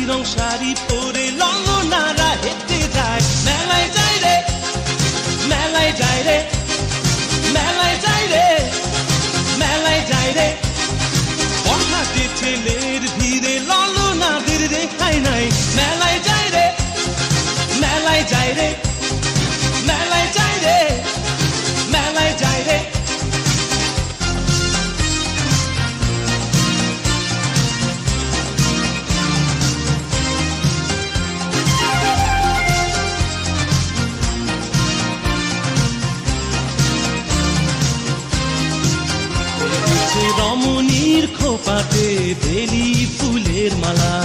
রং শাড়ি পরে ললনারা হেঁটে যায় মেলায় যায় রে মেলায় যায় রে মেলায় যায় রে মেলায় যায় রে বড়হাটে ছেলের ভিড়ে ললনাদের রেখাই নাই মেলায় যায় রে মেলায় যায় রে মেলায় যায় রে মেলায় যায় রে রমণীর খোপাতে বেলি ফুলের মালা